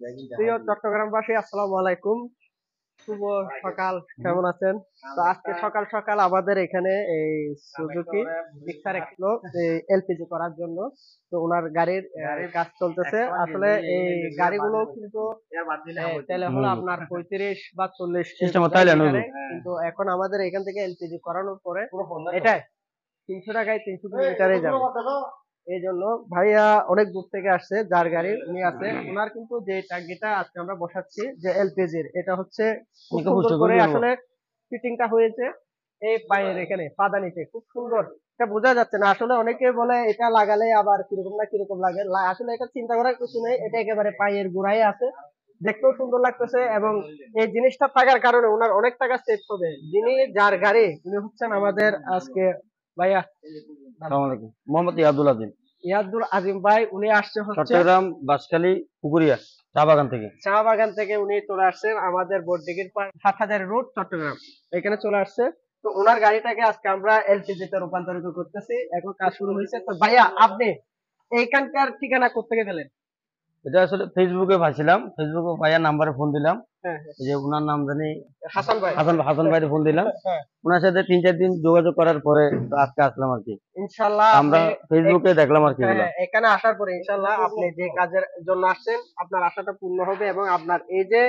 প্রিয় চট্টগ্রামবাসী, আসসালামু আলাইকুম। শুভ সকাল, কেমন আছেন? তো আজকে সকাল সকাল আমাদের এখানে এই সুজুকি জিক্সার এক্সপ্লো এলপিজি করার জন্য তো ওনার গাড়ির কাজ চলতেছে। আসলে এই গাড়িগুলো কিন্তু তেলে হলো আপনার 35 বা 40 কিন্তু এখন আমাদের এখান থেকে এলপিজি করানোর পরে এটাই 300 টাকায় 300 কিলোমিটারে যাবে। এই জন্য ভাইয়া অনেক দূর থেকে আসছে, যার গাড়ি উনি আছে, ওনার কিন্তু যে ট্যাঙ্কিটা আজকে আমরা বসাচ্ছি যে এলপিজির, এটা হচ্ছে খুব সুন্দর করে আসলে ফিটিংটা হয়েছে এই পায়ের এখানে পাদানিতে, খুব সুন্দর। এটা বোঝা যাচ্ছে না আসলে, অনেকে বলে এটা লাগালে আবার কিরকম না কিরকম লাগে, আসলে এটা চিন্তা করার কিছু নেই, এটা একেবারে পায়ের গোড়ায় আছে, দেখতেও সুন্দর লাগতেছে। এবং এই জিনিসটা থাকার কারণে ওনার অনেক টাকা সেভ হবে। যিনি যার গাড়ি উনি হচ্ছেন আমাদের আজকে ভাইয়া, আসসালামু আলাইকুম, মোহাম্মদ ইয়াদুল আজিম। ইয়াদুল আজিম ভাই, উনি আসছে হচ্ছে চট্টগ্রাম বাঁশখালী পুকুরিয়া চা বাগান থেকে উনি চলে আসছেন আমাদের বোর্ডিগির ৭০০০ রোড চট্টগ্রাম, এখানে চলে আসছে। তো ওনার গাড়িটাকে আজকে আমরা এলপিজি তে রূপান্তরিত করতেছি, এখন কাজ শুরু হয়েছে। তো ভাইয়া, আপনি এইখানকার ঠিকানা কোথেকে পেলেন? এটা আসলে ফেসবুকে পাইছিলাম, ফেসবুকে ভাইয়ার নাম্বারে ফোন দিলাম। যে ওনার নাম জানি হাসান ভাই, হাসান ভাইরে ফোন দিলাম। ওনার সাথে ৩-৪ দিন যোগাযোগ করার পরে তো আজকে আসলাম আর কি। ইনশাআল্লাহ আমরা ফেসবুকে দেখলাম আর কি। এখানে আসার পরে ইনশাআল্লাহ আপনি যে কাজের জন্য আসছেন আপনার আশাটা পূর্ণ হবে, এবং আপনার এই যে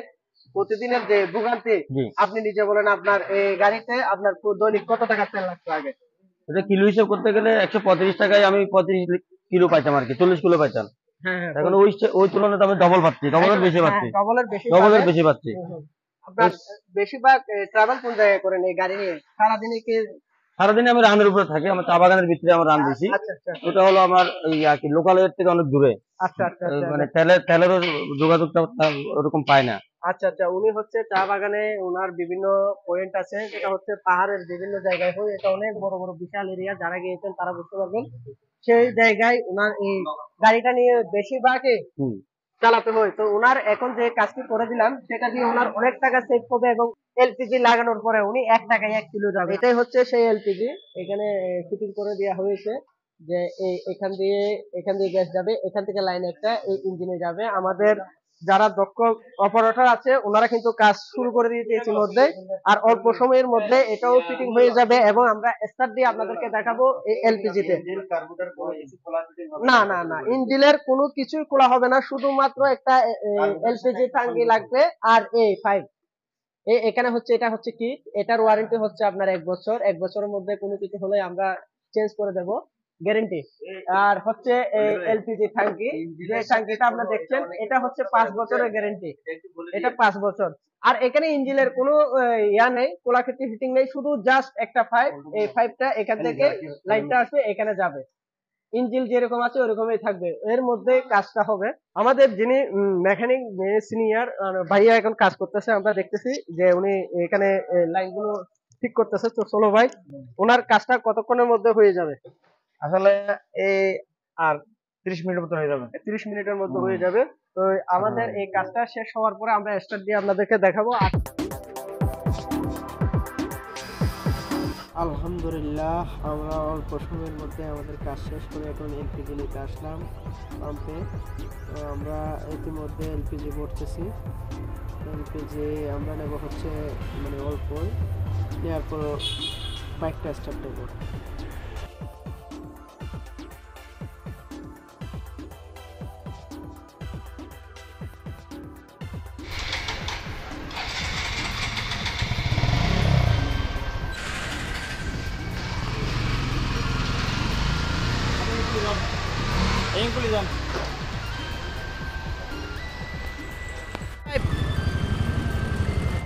প্রতিদিনের যে ভোগান্তি, আপনি নিজে বলেন আপনার এই গাড়িতে আপনার দৈনিক কত টাকা তেল লাগতো আগে? এটা কিলো হিসাব করতে গেলে ১৩৫ টাকায় আমি ৩৫ কিলো পাইতাম আর কি, ৪০ কিলো পাইতাম। এখন ওই তুলনায় আমি ডবল পাচ্ছি, ডবলের বেশি পাচ্ছি। আপনার বেশিরভাগ ট্রাভেল কোন জায়গায় করেন এই গাড়ি নিয়ে? সারাদিনে আমি রানের উপরে থাকি, আমার চা বাগানের ভিতরে আমার রান দিছি। ওটা হলো আমার লোকালয়ের থেকে অনেক দূরে। মানে তেলেরও যোগাযোগটা ওরকম পায় না। আচ্ছা আচ্ছা, উনি হচ্ছে চা বাগানে, ওনার বিভিন্ন পয়েন্ট আছে, যেটা হচ্ছে পাহাড়ের বিভিন্ন জায়গায় হয়, এটা অনেক বড় বড় বিশাল এরিয়া, যারা গিয়েছেন তারা বুঝতে পারবেন। সেই জায়গায় ওনার এই গাড়িটা নিয়ে বেশিরভাগই চালাতে হয়। তো ওনার এখন যে কাজটি করে দিলাম সেটা দিয়ে ওনার অনেক টাকা সেভ হবে, এবং এলপিজি লাগানোর পরে উনি 1 টাকায় 1 কিলো যাবে। এটাই হচ্ছে সেই এলপিজি, এখানে ফিটিং করে দেওয়া হয়েছে যে এখান দিয়ে গ্যাস যাবে, এখান থেকে লাইন একটা এই ইঞ্জিনে যাবে। আমাদের যারা দক্ষ অপারেটর আছে ওনারা কিন্তু কাজ শুরু করে দিয়েছে ইতিমধ্যে, আর অল্প সময়ের মধ্যে এটাও ফিটিং হয়ে যাবে, এবং আমরা স্টার্ট দিয়ে আপনাদেরকে দেখাবো এই এলপিজি তে। না না না, ইঞ্জিনের কোনো কিছুই খোলা হবে না, শুধুমাত্র একটা এলপিজি ট্যাঙ্কি লাগবে। আর A5 এখানে হচ্ছে, এটা হচ্ছে কিট, এটার ওয়ারেন্টি হচ্ছে আপনার 1 বছর। 1 বছরের মধ্যে কোনো কিছু হলে আমরা চেঞ্জ করে দেব, গ্যারান্টি। আর হচ্ছে এলপিজি ট্যাঙ্কি, যে ট্যাঙ্কিটা আপনারা দেখছেন এটা হচ্ছে 5 বছরের গ্যারান্টি, এটা 5 বছর। আর এখানে ইঞ্জিনের কোনো ইয়া নেই, কোলাক্ষেত্রে হিটিং নেই, শুধু জাস্ট একটা পাইপ, এই পাইপটা এখান থেকে লাইনটা আসবে এখানে যাবে, ইঞ্জিন যেরকম আছে ওরকমই থাকবে, এর মধ্যে কাজটা হবে। আমাদের যিনি মেকানিক সিনিয়র ভাইয়া এখন কাজ করতেছে, আমরা দেখতেছি যে উনি এখানে লাইনগুলো ঠিক করতেছে। তো চলো ভাই, ওনার কাজটা কতক্ষণের মধ্যে হয়ে যাবে? আসলে এই আর 30 মিনিটের মতো হয়ে যাবে। 30 মিনিটের মধ্যে হয়ে যাবে। তো আমাদের এই কাজটা শেষ হওয়ার পরে আমরা স্টার্ট দিয়ে আপনাদেরকে দেখাবো। আলহামদুলিল্লাহ, আমরা অল্প সময়ের মধ্যে আমাদের কাজ শেষ করে এখন এলপিজি নিতে আসলাম পাম্পে। তো আমরা ইতিমধ্যে এলপিজি ভরতেছি। এলপিজি আমরা নেব হচ্ছে মানে অল্প, নেওয়ার পর বাইকটা স্টার্ট দেবো। Yang kuliah.